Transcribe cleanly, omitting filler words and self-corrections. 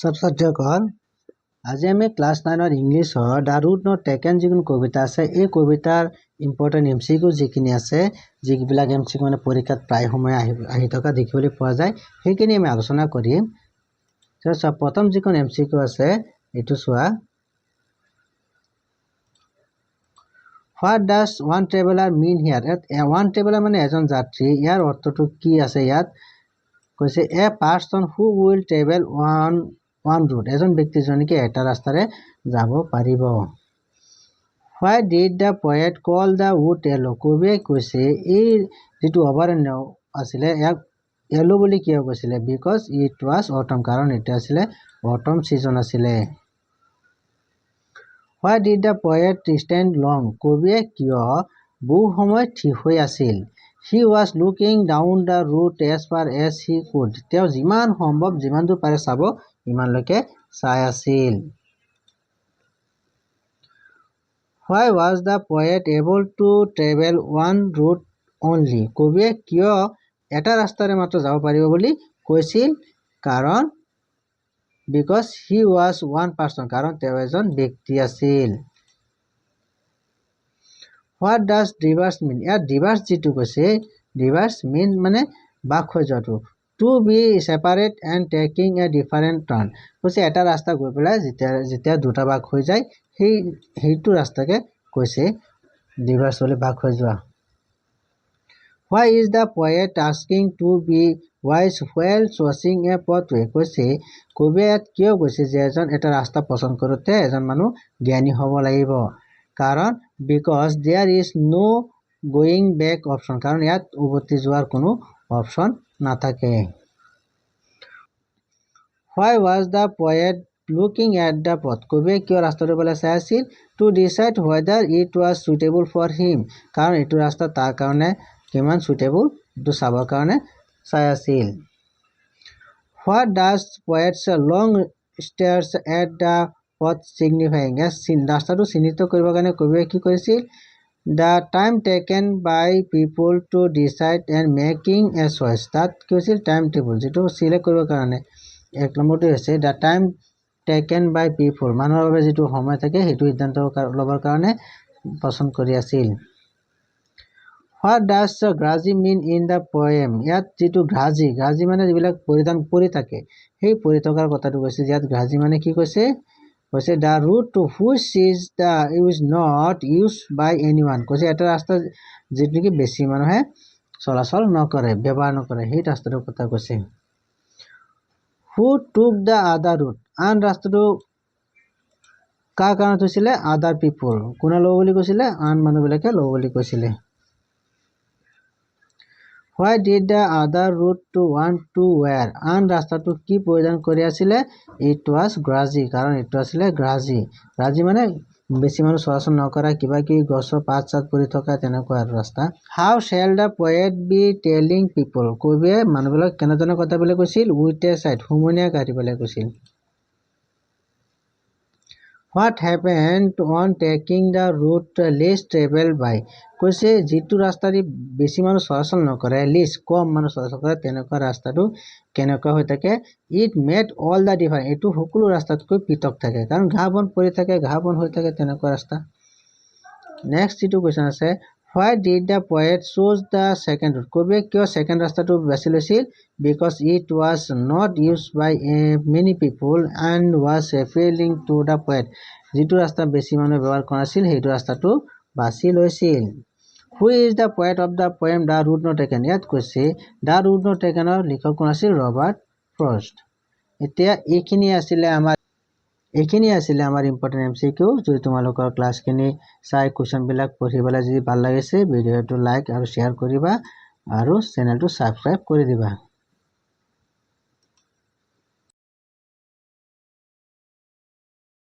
ছাত্ৰ-ছাত্ৰীসকল আজি আমি ক্লাছ 9 ইংলিছৰ দ্য ৰুট নট টেকেন যিকোনো কবিতা আছে এই কবিতাৰ ইম্পৰ্টেণ্ট এমচিকিউ যিখিনি আছে যিবিলাক এমচিকিউ মানে পৰীক্ষাত প্ৰায় সময় আহি থকা দেখিবলৈ পোৱা যায় সেইখিনি আমি আলোচনা কৰিম। প্ৰথম যিখন এমচিকিউ আছে এইটো চোৱা। What does one traveler mean here? One traveler মানে এজন যাত্ৰী, ইয়াৰ অৰ্থটো কি আছে ইয়াত কৈছে a person who will travel one route, এজন ব্যক্তি জনকে এটা ৰাস্তাৰে যাব পাৰিব। Why did the poet call the wood yellow? কবিয়ে কৈছে এই যেটো অভয়াৰণ্য আছিলে ইয়াক yellow বুলি কিয় কৈছিলে? Because it was autumn, কাৰণ এটা আছিলে autumn season আছিলে। Why did the poet stand long? কবিয়ে কিয় বহু সময় ঠিক হৈ আছিল? He was looking down the road as far as he could. তেওঁ যিমান সম্ভৱ যিমান দূৰ পাৰে চাব ইমানলৈকে চাই আছিল। Why was the poet able to travel one route only? কবিয়ে কিয় এটা ৰাস্তাৰে মাত্ৰ যাব পাৰিব বুলি কৈছিল? কাৰণ because he was one person, কাৰণ তেওঁ এজন ব্যক্তি আছিল। What does divorce mean? ইয়াত divorce যেটো কৈছে divorce mean মানে বাক হৈ যোৱাটো। To be separate and taking a different turn, কৈছে এটা ৰাস্তা গৈ পেলাই যেতিয়া দুটা বাক হৈ যায় সেইটো ৰাস্তাকে কৈছে divorce বুলি বাক হৈ যোৱা। Why is the poet asking to be wise while choosing a pathway? কৈছে কবিয়ে কিয় কৈছে যে এটা ৰাস্তা পছন্দ কৰোতে এজন মানুহ জ্ঞানী হ'ব লাগিব? কাৰণ because there is no going back option, কাৰণ ইয়াত উভতি যোৱাৰ কোনো অপচন নাথাকে। Why was the poet looking at the path? কবিয়ে কিয় ৰাস্তাটোৰ ফালে চাই আছিল? To decide whether it was suitable for him, কাৰণ এইটো ৰাস্তা তাৰ কাৰণে কিমান suitable এইটো চাবৰ কাৰণে চাই আছিল। What does poet's long stares at the path signifying? ৰাস্তাটো চিহ্নিত কৰিবৰ কাৰণে কবিয়ে কি কৰিছিল? The time taken by people to decide and making a choice, তাত কি হৈছিল টাইম টেবুল যেটো সিলেক্ট কৰিবৰ কাৰণে এক নম্বৰটো হৈছে the time taken by people, মানুহৰ বাবে যেটো সময় থাকে সেইটো সিদ্ধান্ত লবৰ কাৰণে পছন্দ কৰি আছিল। What does grazi mean in the poem? ইয়াত যেটো grazi মানে যিবিলাক পৰিধান কৰি থাকে সেই পৰি থকাৰ কথাটো কৈছে। ইয়াত grazi মানে কি কৈছে the route which is not used by anyone, কৈছে এটা ৰাস্তা যেটো কি বেছি মানুহে চলাচল নকৰে ব্যৱহাৰ নকৰে সেই ৰাস্তাটোৰ কথা কৈছে। Who took the other route? আন ৰাস্তাটো কাৰ কাৰণে হৈছিলে? other people, কোনে লব বুলি কৈছিলে? আন মানুহবিলাকে লব বুলি কৈছিলে। Why did the other route to want to wear? আন ৰাস্তাটো কি পৰিধান কৰি আছিলে? It was grazi, কাৰণ এইটো আছিলে grazi মানে বেছি মানুহ চলাচল নকৰা কিবা কি গছৰ পাত চাত পৰি থকা তেনেকুৱা ৰাস্তা। How shall the poet be telling people? কবিয়ে মানুহবিলাক কেনেধৰণৰ কথাবিলাক কৈছিল? With a sight, হুমুনিয়াহ কাঢ়িবলৈ কৈছিল। What happened on taking the route least traveled by? কৈছে যেটো ৰাস্তাৰে বেছি মানুহ চলাচল নকৰে least কম মানুহ চলাচল কৰে তেনেকুৱা ৰাস্তাটো কেনেকুৱা হৈ থাকে? It made all the difference, এইটো সকলো ৰাস্তাতকৈ পৃথক থাকে কাৰণ ঘাঁহ বন পৰি থাকে ঘাঁহ বন হৈ থাকে তেনেকুৱা ৰাস্তা। নেক্সট যেটো কোৱেশ্চন আছে why did the poet choose the second route? কবিয়ে কিয় সেকেন্ড ৰাস্তাটো বাছি লৈছিল? Because it was not used by many people and was appealing to the poet, যেটো ৰাস্তা বেছি মানুহে ব্যৱহাৰ কৰা আছিল সেইটো ৰাস্তাটো বাছি লৈছিল। Who is the poet of the poem The Route Not Taken? ইয়াত কৈছে The Route Not Taken ৰ লিখক কোন আছিল? Robert Frost. এতিয়া এইখিনি আছিলে আমাৰ ইম্পৰ্টেণ্ট এমচিকিউ। যদি তোমালোকৰ ক্লাছখিনি চাই কোৱেশ্চনবিলাক পঢ়িবলৈ যদি ভাল লাগিছে ভিডিঅ'টো লাইক আৰু শ্বেয়াৰ কৰিবা আৰু চেনেলটো ছাবস্ক্ৰাইব কৰি দিবা।